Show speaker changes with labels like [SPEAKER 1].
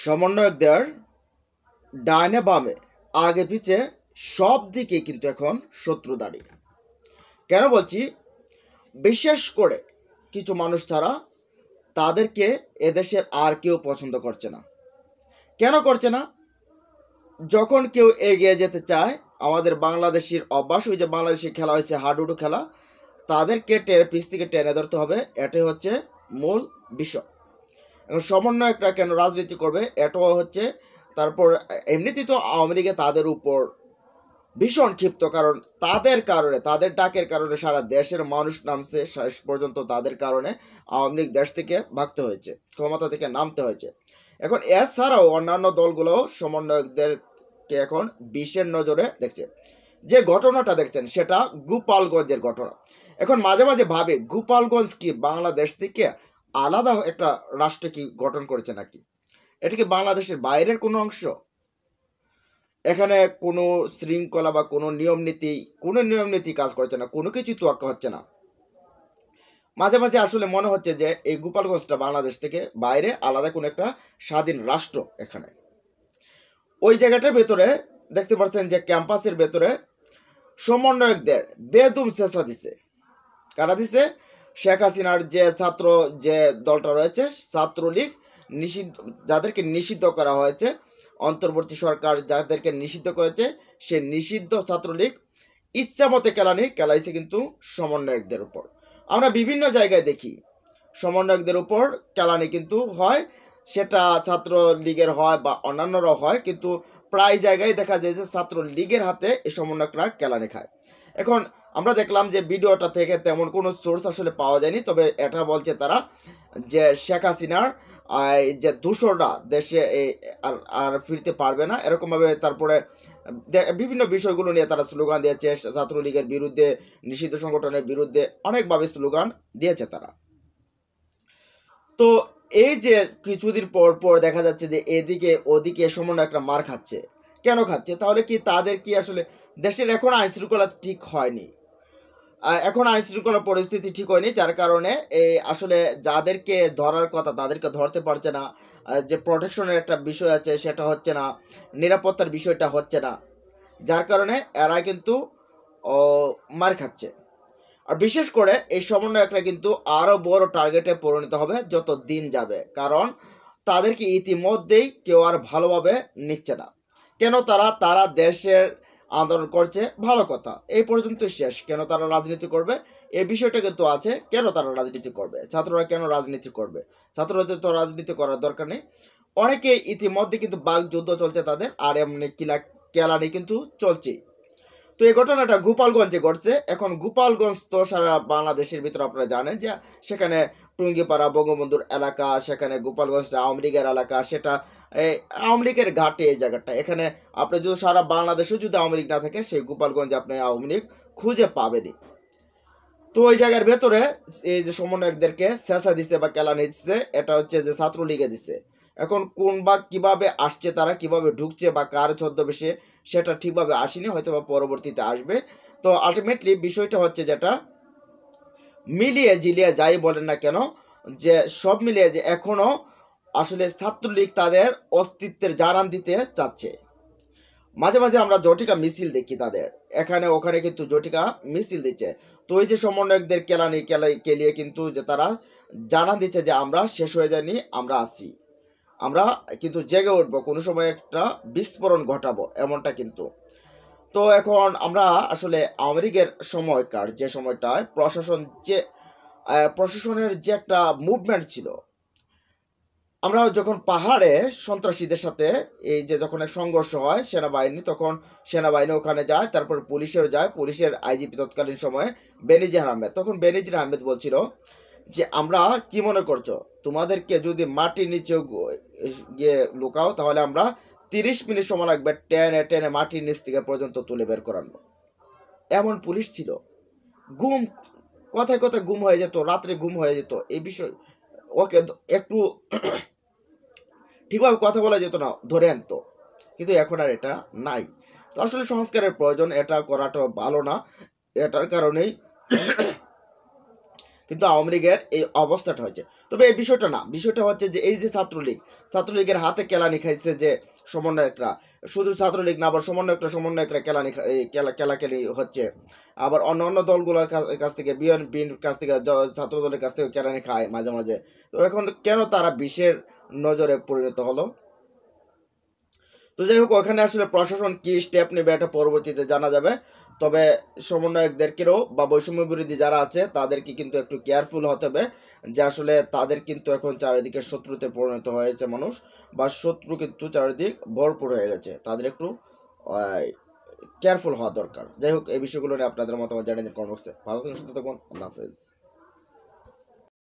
[SPEAKER 1] সমন্বয়কদের ডাইনে বামে আগে পিছে সব দিকে কিন্তু এখন শত্রু দাঁড়িয়ে। কেন বলছি? বিশেষ করে কিছু মানুষ ছাড়া তাদেরকে এদেশের আর কেউ পছন্দ করছে না। কেন করছে না? যখন কেউ এগিয়ে যেতে চায়, আমাদের বাংলাদেশের অভ্যাস, ওই যে বাংলাদেশে খেলা হয়েছে হাডুডু খেলা, তাদেরকে পিছ থেকে টেনে ধরতে হবে, এটাই হচ্ছে মূল বিষয়। এবং সমন্বয়করা কেন রাজনীতি করবে এটাও হচ্ছে। তারপর এমনিতেই তো আওয়ামী লীগে তাদের উপর ভীষণ ক্ষিপ্ত, কারণ তাদের কারণে, তাদের ডাকের কারণে সারা দেশের মানুষ নামছে, শেষ পর্যন্ত তাদের কারণে আওয়ামী লীগ দেশ থেকে ভাগতে হয়েছে, ক্ষমতা থেকে নামতে হয়েছে। এখন এছাড়াও অন্যান্য দলগুলো সমন্বয়কদেরকে এখন বিশের নজরে দেখছে। যে ঘটনাটা দেখছেন সেটা গোপালগঞ্জের ঘটনা। এখন মাঝে মাঝে ভাবে, গোপালগঞ্জ কি বাংলাদেশ থেকে আলাদা একটা রাষ্ট্র কি গঠন করেছে নাকি? এটা কি বাংলাদেশের বাইরের কোনো অংশ? এখানে কোনো শৃঙ্খলা বা কোনো নিয়ম নীতি কাজ করছে না, কোনো কিছু তোয়াক্কা হচ্ছে না। মাঝে মাঝে আসলে মনে হচ্ছে যে এই গোপালগঞ্জটা বাংলাদেশ থেকে বাইরে আলাদা কোনো একটা স্বাধীন রাষ্ট্র। এখানে ওই জায়গাটার ভেতরে দেখতে পাচ্ছেন যে ক্যাম্পাসের ভেতরে সমন্বয়কদের বেদম চেঁচা দিছে। কারা দিছে? শেখ হাসিনার যে দলটা রয়েছে ছাত্রলীগ, নিষিদ্ধ, যাদেরকে নিষিদ্ধ করা হয়েছে, অন্তর্বর্তী সরকার যাদেরকে নিষিদ্ধ করেছে, সে নিষিদ্ধ ছাত্রলীগ ইচ্ছা মতে খেলাইছে কিন্তু সমন্বয়কদের উপর। আমরা বিভিন্ন জায়গায় দেখি সমন্বয়কদের উপর কেলানি কিন্তু হয়, সেটা ছাত্রলীগের হয় বা অন্যান্যরাও হয়, কিন্তু প্রায় জায়গায় দেখা যায় যে ছাত্রলীগের হাতে এই সমন্বয়করা কেলানি খায়। এখন আমরা দেখলাম যে ভিডিওটা থেকে তেমন কোনো সোর্স আসলে পাওয়া যায়নি, তবে এটা বলছে তারা যে শেখ হাসিনার যে দূষররা দেশে আর ফিরতে পারবে না, এরকমভাবে তারপরে বিভিন্ন বিষয়গুলো নিয়ে তারা স্লোগান দিয়েছে। ছাত্রলীগের বিরুদ্ধে, নিষিদ্ধ সংগঠনের বিরুদ্ধে অনেকভাবে স্লোগান দিয়েছে তারা। তো এই যে কিছুদিন পর পর দেখা যাচ্ছে যে এদিকে ওদিকে সমন্বয়করা মার খাচ্ছে। কেন খাচ্ছে? তাহলে কি তাদের কি আসলে দেশের এখন আইন শৃঙ্খলা ঠিক হয়নি? এখন আইন শৃঙ্খলা পরিস্থিতি ঠিক হয়নি, যার কারণে এই আসলে যাদেরকে ধরার কথা তাদেরকে ধরতে পারছে না। যে প্রোটেকশনের একটা বিষয় আছে সেটা হচ্ছে না, নিরাপত্তার বিষয়টা হচ্ছে না, যার কারণে এরা কিন্তু মার খাচ্ছে। আর বিশেষ করে এই সমন্বয়করা কিন্তু আরও বড় টার্গেটে পরিণত হবে যত দিন যাবে, কারণ তাদেরকে ইতিমধ্যেই কেউ আর ভালোভাবে নিচ্ছে না। কেন? তারা দেশের আন্দোলন করছে, ভালো কথা, এই পর্যন্ত শেষ। কেন তারা রাজনীতি করবে এই বিষয়টা কিন্তু আছে। কেন তারা রাজনীতি করবে? ছাত্ররা কেন রাজনীতি করবে? ছাত্রদের তো রাজনীতি করার দরকার নেই। অনেকে ইতিমধ্যে কিন্তু বাক যুদ্ধ চলছে তাদের, আর এমনি কেলানি কিন্তু চলছেই। তো এই ঘটনাটা গোপালগঞ্জে ঘটছে। এখন গোপালগঞ্জ তো সারা বাংলাদেশের ভিতরে আপনারা জানেন যে সেখানে টুঙ্গিপাড়া বঙ্গবন্ধুর এলাকা, সেখানে গোপালগঞ্জ আওয়ামী লীগের এলাকা, সেটা আওয়ামী লীগের ঘাটে এই জায়গাটা। এখানে আপনি যদি সারা বাংলাদেশেও যদি আওয়ামী লীগ না থাকে, সেই গোপালগঞ্জে আপনি আওয়ামী লীগ খুঁজে পাবেনই। তো ওই জায়গার ভেতরে এই যে সমন্বয়কদেরকে চেঁচা দিচ্ছে বা কেলানি দিচ্ছে, এটা হচ্ছে যে ছাত্রলীগে দিচ্ছে। এখন কোন বা কিভাবে আসছে, তারা কিভাবে ঢুকছে বা কার ছদ্মবেশে, সেটা ঠিকভাবে আসেনি, হয়তো বা পরবর্তীতে আসবে। তো আলটিমেটলি বিষয়টা হচ্ছে যেটা মিলিয়ে জিলিয়ে যাই বলেন না কেন, যে সব মিলিয়ে যে এখনও আসলে ছাত্রলীগ তাদের অস্তিত্বের জানান দিতে চাচ্ছে। মাঝে মাঝে আমরা জটিকা মিছিল দেখি তাদের এখানে ওখানে, কিন্তু জটিকা মিছিল দিচ্ছে। তো ওই যে সমন্বয়কদের কেলিয়ে কিন্তু যে তারা জানান দিচ্ছে যে আমরা শেষ হয়ে যায়নি, আমরা আছি, আমরা কিন্তু জেগে উঠবো, কোনো সময় একটা বিস্ফোরণ ঘটাবো, এমনটা কিন্তু। তো এখন আমরা আসলে আওয়ামী লীগের সময়কার যে সময়টায় প্রশাসনের যে একটা মুভমেন্ট ছিল, আমরা যখন পাহাড়ে সন্ত্রাসীদের সাথে এই যে যখন এক সংঘর্ষ হয় সেনাবাহিনী, তখন সেনাবাহিনী ওখানে যায়, তারপর পুলিশের যায়, পুলিশের আইজিপি তৎকালীন সময়ে বেনজির আহমেদ, তখন বেনজির আহমেদ বলছিল যে আমরা কি মনে করছো, তোমাদেরকে যদি মাটির নিচে গিয়ে লুকাও তাহলে আমরা 30 মিনিট সময় লাগবে টেনে টেনে মাটির নিচ থেকে পর্যন্ত তুলে বের করানো। এমন পুলিশ ছিল। গুম, কথায় কথায় গুম হয়ে যেত, রাত্রে গুম হয়ে যেত। এই বিষয় ওকে একটু ঠিকভাবে কথা বলা যেত না, ধরে আনতো, কিন্তু এখন আর এটা নাই। তো আসলে সংস্কারের প্রয়োজন, এটা করাটা ভালো না। এটার কারণেই কিন্তু আওয়ামী লীগের এই অবস্থাটা হয়েছে। তবে এই বিষয়টা না, বিষয়টা হচ্ছে যে এই যে ছাত্রলীগের হাতে কেলানি খাইছে যে সমন্বয়করা, শুধু ছাত্রলীগ না, আবার সমন্বয়করা কেলাকেলি হচ্ছে, আবার অন্য অন্য দলগুলোর কাছ থেকে, বিএনপির কাছ থেকে, ছাত্র দলের কাছ থেকে কেলানি খায় মাঝে মাঝে। তো এখন কেন তারা বিশের নজরে পরিণত হলো? তো যাই হোক, ওখানে আসলে প্রশাসন কি স্টেপ নেবে এটা পরবর্তীতে জানা যাবে। তবে সমন্বয়কদেরকেও বা বৈষম্য বিরোধী যারা আছে তাদেরকে কিন্তু একটু কেয়ারফুল হতে হবে, যে আসলে তাদের কিন্তু এখন চারিদিকে শত্রুতে পরিণত হয়েছে মানুষ, বা শত্রু কিন্তু চারিদিক ভরপুর হয়ে গেছে, তাদের একটু কেয়ারফুল হওয়া দরকার। যাই হোক, এই বিষয়গুলো নিয়ে আপনাদের মতামত জানিয়ে দিন কমেন্ট বক্সে। ভালো থাকুন, সুস্থ থাকুন, আল্লাহ হাফেজ।